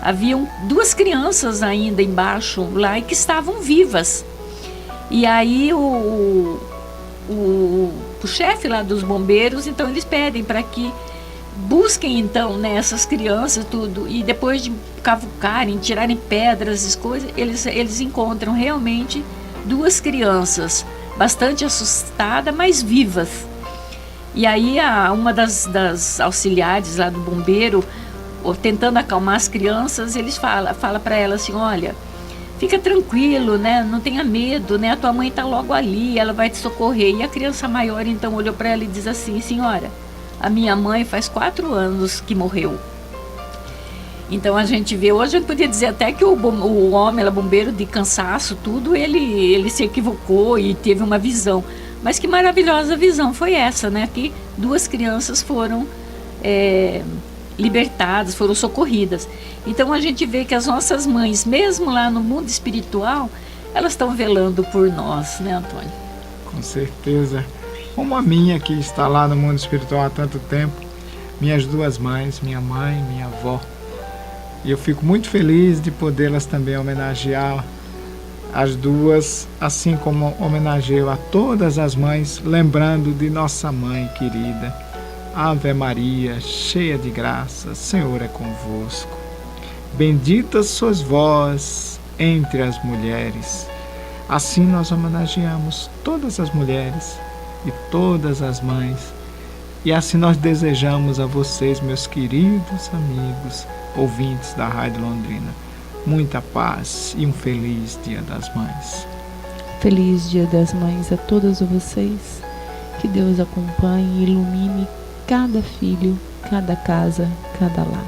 haviam 2 crianças ainda embaixo lá e que estavam vivas. E aí o chefe lá dos bombeiros, então eles pedem para que busquem então, né, essas crianças tudo, e depois de cavucarem, tirarem pedras, as coisas, eles encontram realmente 2 crianças bastante assustadas, mas vivas. E aí uma das auxiliares lá do bombeiro, tentando acalmar as crianças, eles fala para ela assim: olha, fica tranquilo, né, não tenha medo, né, a tua mãe está logo ali, ela vai te socorrer. E a criança maior então olhou para ela e diz assim: senhora, a minha mãe faz 4 anos que morreu. Então a gente vê, hoje a gente podia dizer até que o homem, bombeiro, de cansaço, tudo, ele se equivocou e teve uma visão. Mas que maravilhosa visão foi essa, né? Que 2 crianças foram libertadas, foram socorridas. Então a gente vê que as nossas mães, mesmo lá no mundo espiritual, elas estão velando por nós, né, Antônio? Com certeza. Como a minha, que está lá no mundo espiritual há tanto tempo, minhas 2 mães, minha mãe e minha avó. E eu fico muito feliz de podê-las também homenagear, as 2, assim como homenageio a todas as mães, lembrando de nossa mãe querida. Ave Maria, cheia de graça, Senhor é convosco. Bendita sois vós entre as mulheres. Assim nós homenageamos todas as mulheres e todas as mães. E assim nós desejamos a vocês, meus queridos amigos, ouvintes da Rádio Londrina, muita paz e um feliz Dia das Mães. Feliz Dia das Mães a todas vocês. Que Deus acompanhe e ilumine cada filho, cada casa, cada lar.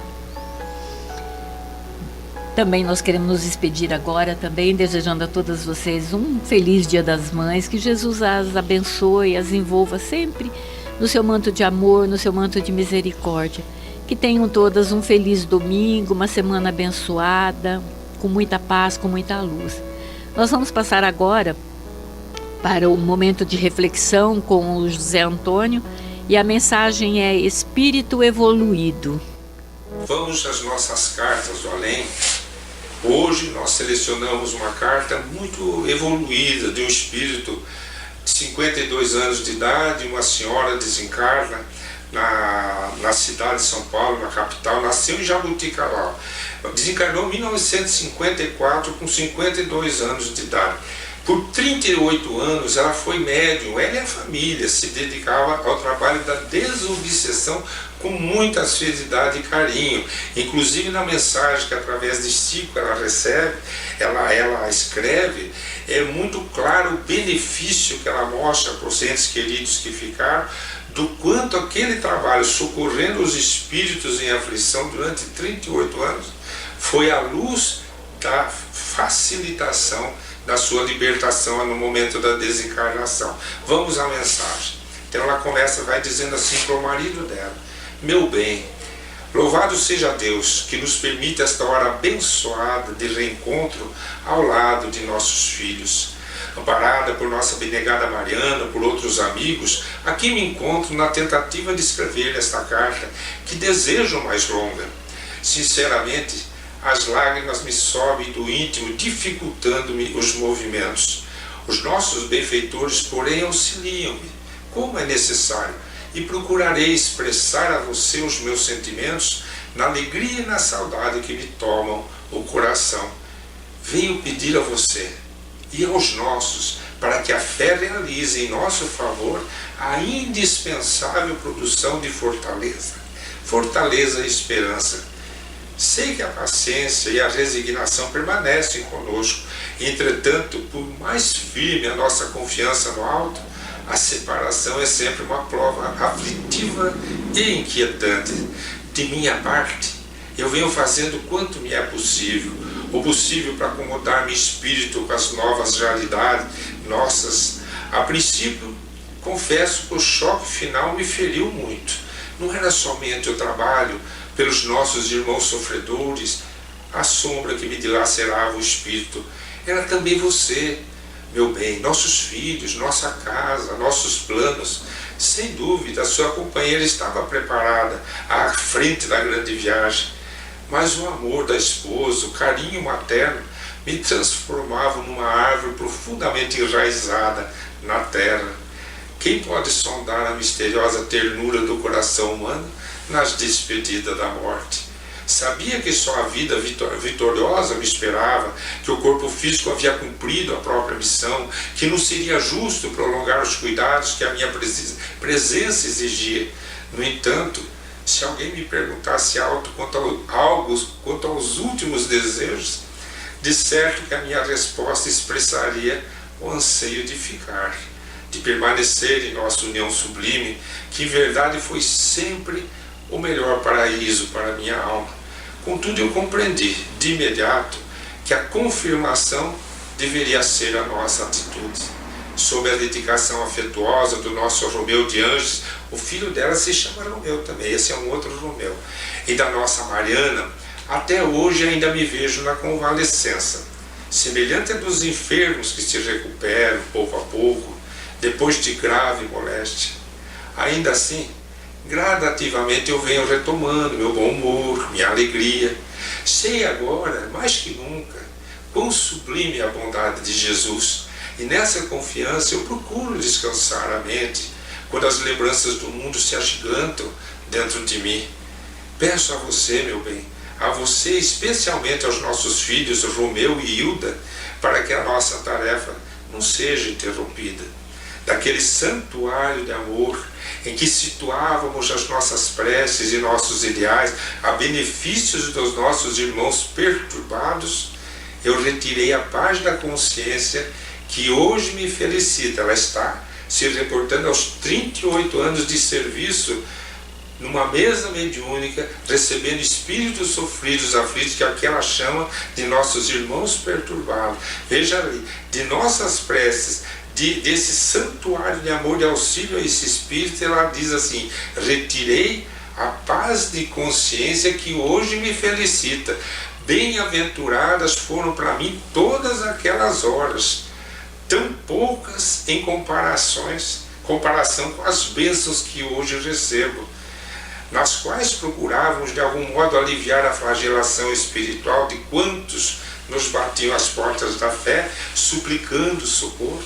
Também nós queremos nos despedir agora, também desejando a todas vocês um feliz Dia das Mães, que Jesus as abençoe, as envolva sempre no seu manto de amor, no seu manto de misericórdia. Que tenham todas um feliz domingo, uma semana abençoada, com muita paz, com muita luz. Nós vamos passar agora para o momento de reflexão com o José Antônio, e a mensagem é Espírito Evoluído. Vamos às nossas cartas do além. Hoje nós selecionamos uma carta muito evoluída de um espírito de 52 anos de idade, uma senhora desencarna na cidade de São Paulo, na capital, nasceu em Jabuticabal. Desencarnou em 1954 com 52 anos de idade. Por 38 anos ela foi médium, ela e a família se dedicava ao trabalho da desobsessão com muita assiduidade e carinho. Inclusive na mensagem que através de Chico ela recebe, ela escreve, é muito claro o benefício que ela mostra para os entes queridos que ficaram, do quanto aquele trabalho socorrendo os espíritos em aflição durante 38 anos foi a luz da facilitação da sua libertação no momento da desencarnação. Vamos à mensagem. Então ela vai dizendo assim para o marido dela: meu bem, louvado seja Deus que nos permite esta hora abençoada de reencontro ao lado de nossos filhos. Amparada por nossa abnegada Mariana, por outros amigos, aqui me encontro na tentativa de escrever esta carta, que desejo mais longa. Sinceramente, as lágrimas me sobem do íntimo, dificultando-me os movimentos. Os nossos benfeitores, porém, auxiliam-me, como é necessário, e procurarei expressar a você os meus sentimentos na alegria e na saudade que me tomam o coração. Venho pedir a você e aos nossos, para que a fé realize em nosso favor a indispensável produção de fortaleza. Fortaleza e esperança. Sei que a paciência e a resignação permanecem conosco. Entretanto, por mais firme a nossa confiança no alto, a separação é sempre uma prova aflitiva e inquietante. De minha parte, eu venho fazendo quanto me é possível, o possível para acomodar meu espírito com as novas realidades nossas. A princípio, confesso que o choque final me feriu muito. Não era somente o trabalho pelos nossos irmãos sofredores, a sombra que me dilacerava o espírito, era também você, meu bem, nossos filhos, nossa casa, nossos planos. Sem dúvida, a sua companheira estava preparada à frente da grande viagem, mas o amor da esposa, o carinho materno, me transformavam numa árvore profundamente enraizada na terra. Quem pode sondar a misteriosa ternura do coração humano nas despedidas da morte? Sabia que só a vida vitoriosa me esperava, que o corpo físico havia cumprido a própria missão, que não seria justo prolongar os cuidados que a minha presença exigia. No entanto, se alguém me perguntasse algo quanto aos últimos desejos, de certo que a minha resposta expressaria o anseio de ficar, de permanecer em nossa união sublime, que em verdade foi sempre o melhor paraíso para a minha alma. Contudo, eu compreendi de imediato que a confirmação deveria ser a nossa atitude. Sob a dedicação afetuosa do nosso Romeu de Anjos, o filho dela se chama Romeu também, esse é um outro Romeu, e da nossa Mariana, até hoje ainda me vejo na convalescença, semelhante a dos enfermos que se recuperam pouco a pouco, depois de grave moléstia. Ainda assim, gradativamente eu venho retomando meu bom humor, minha alegria. Sei agora, mais que nunca, quão sublime é a bondade de Jesus, e nessa confiança eu procuro descansar a mente quando as lembranças do mundo se agigantam dentro de mim. Peço a você, meu bem, a você, especialmente aos nossos filhos Romeu e Hilda, para que a nossa tarefa não seja interrompida. Daquele santuário de amor em que situávamos as nossas preces e nossos ideais a benefícios dos nossos irmãos perturbados, eu retirei a paz da consciência que hoje me felicita. Ela está se reportando aos 38 anos de serviço numa mesa mediúnica, recebendo espíritos sofridos, aflitos, que aqui ela chama de nossos irmãos perturbados. Veja ali, de nossas preces, desse santuário de amor, de auxílio a esse espírito, ela diz assim: retirei a paz de consciência que hoje me felicita. Bem-aventuradas foram para mim todas aquelas horas, tão poucas em comparação com as bênçãos que hoje recebo, nas quais procurávamos de algum modo aliviar a flagelação espiritual de quantos nos batiam às portas da fé, suplicando socorro.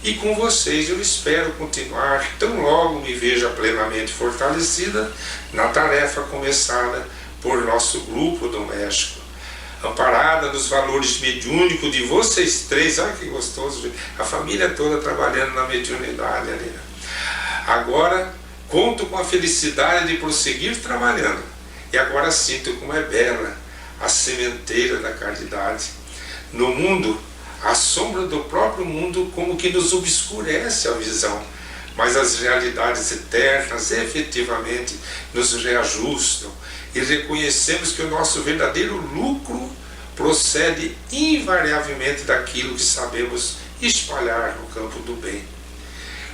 E com vocês eu espero continuar, tão logo me veja plenamente fortalecida na tarefa começada por nosso grupo doméstico, amparada nos valores mediúnicos de vocês três. Olha que gostoso, a família toda trabalhando na mediunidade ali. Agora conto com a felicidade de prosseguir trabalhando, e agora sinto como é bela a sementeira da caridade. No mundo, a sombra do próprio mundo como que nos obscurece a visão, mas as realidades eternas efetivamente nos reajustam, e reconhecemos que o nosso verdadeiro lucro procede invariavelmente daquilo que sabemos espalhar no campo do bem.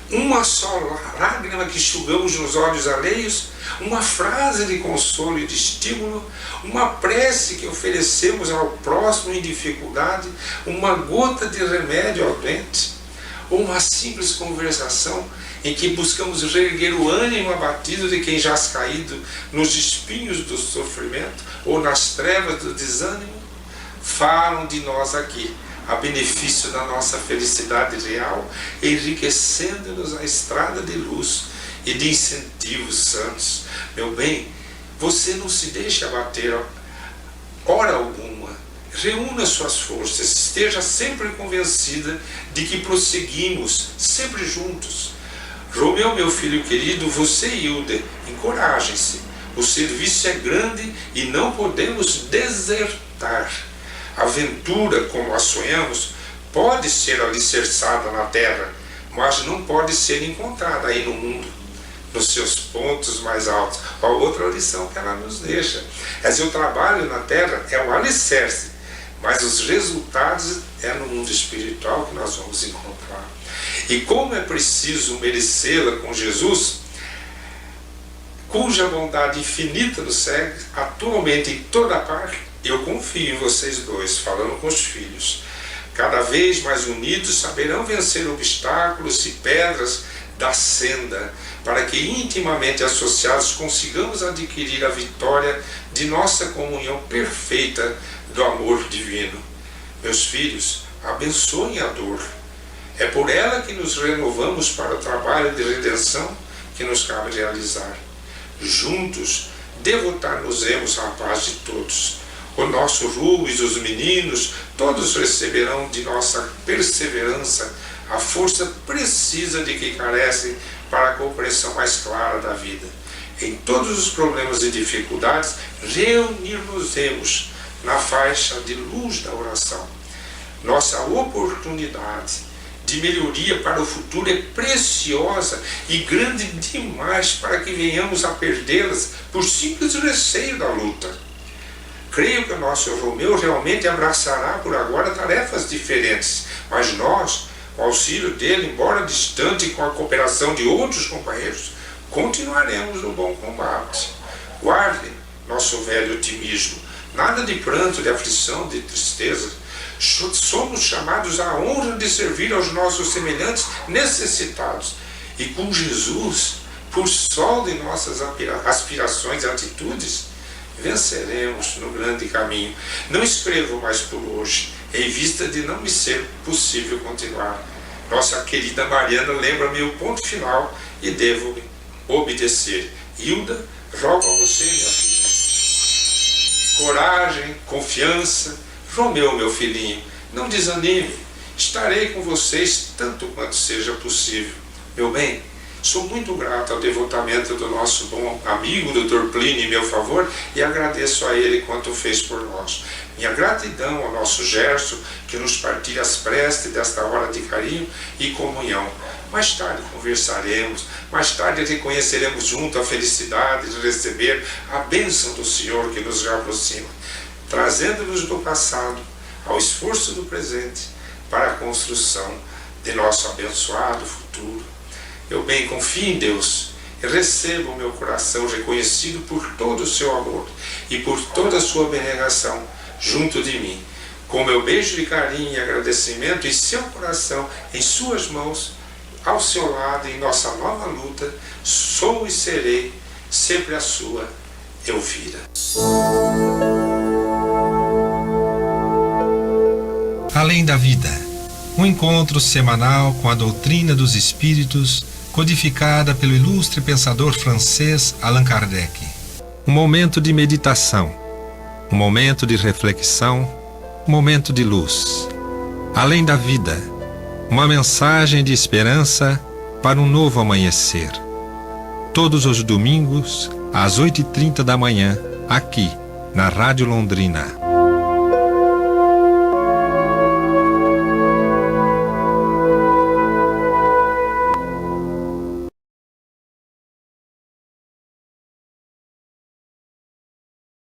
Uma só lágrima que enxugamos nos olhos alheios, uma frase de consolo e de estímulo, uma prece que oferecemos ao próximo em dificuldade, uma gota de remédio ao doente, ou uma simples conversação em que buscamos reerguer o ânimo abatido de quem jaz caído nos espinhos do sofrimento ou nas trevas do desânimo, falam de nós aqui, a benefício da nossa felicidade real, enriquecendo-nos a estrada de luz e de incentivos santos. Meu bem, você não se deixe abater hora alguma. Reúna suas forças, esteja sempre convencida de que prosseguimos sempre juntos. Romeu, meu filho querido, você e Hilda, encorajem-se. O serviço é grande e não podemos desertar. A aventura, como a sonhamos, pode ser alicerçada na terra, mas não pode ser encontrada aí no mundo, nos seus pontos mais altos. A outra lição que ela nos deixa é que o trabalho na terra é um alicerce, mas os resultados é no mundo espiritual que nós vamos encontrar. E como é preciso merecê-la com Jesus, cuja bondade infinita nos segue atualmente em toda parte, eu confio em vocês dois, falando com os filhos. Cada vez mais unidos saberão vencer obstáculos e pedras da senda, para que intimamente associados consigamos adquirir a vitória de nossa comunhão perfeita do amor divino. Meus filhos, abençoem a dor. É por ela que nos renovamos para o trabalho de redenção que nos cabe realizar. Juntos, devotar-nos-emos à paz de todos. O nosso Rubens, os meninos, todos receberão de nossa perseverança a força precisa de que carecem para a compreensão mais clara da vida. Em todos os problemas e dificuldades, reunir-nos-emos na faixa de luz da oração. Nossa oportunidade de melhoria para o futuro é preciosa e grande demais para que venhamos a perdê-las por simples receio da luta. Creio que o nosso Romeu realmente abraçará por agora tarefas diferentes, mas nós, com o auxílio dele, embora distante e com a cooperação de outros companheiros, continuaremos no bom combate. Guardem nosso velho otimismo, nada de pranto, de aflição, de tristeza. Somos chamados à honra de servir aos nossos semelhantes necessitados. E com Jesus, por sol de nossas aspirações e atitudes, venceremos no grande caminho. Não escrevo mais por hoje, em vista de não me ser possível continuar. Nossa querida Mariana lembra-me o ponto final e devo obedecer. Hilda, rogo a você, minha filha. Coragem, confiança. Romeu, meu filhinho, não desanime. Estarei com vocês tanto quanto seja possível. Meu bem, sou muito grato ao devotamento do nosso bom amigo, Dr. Plínio, em meu favor, e agradeço a ele quanto fez por nós. Minha gratidão ao nosso Gerson, que nos partilha as preces desta hora de carinho e comunhão. Mais tarde conversaremos, mais tarde reconheceremos junto a felicidade de receber a bênção do Senhor que nos aproxima, trazendo-nos do passado ao esforço do presente para a construção de nosso abençoado futuro. Eu bem confio em Deus e recebo o meu coração reconhecido por todo o seu amor e por toda a sua abnegação junto de mim. Com meu beijo de carinho e agradecimento e seu coração em suas mãos, ao seu lado em nossa nova luta, sou e serei sempre a sua Elvira. Além da vida, um encontro semanal com a doutrina dos espíritos, codificada pelo ilustre pensador francês Allan Kardec. Um momento de meditação, um momento de reflexão, um momento de luz. Além da vida, uma mensagem de esperança para um novo amanhecer. Todos os domingos, às 8h30 da manhã, aqui, na Rádio Londrina.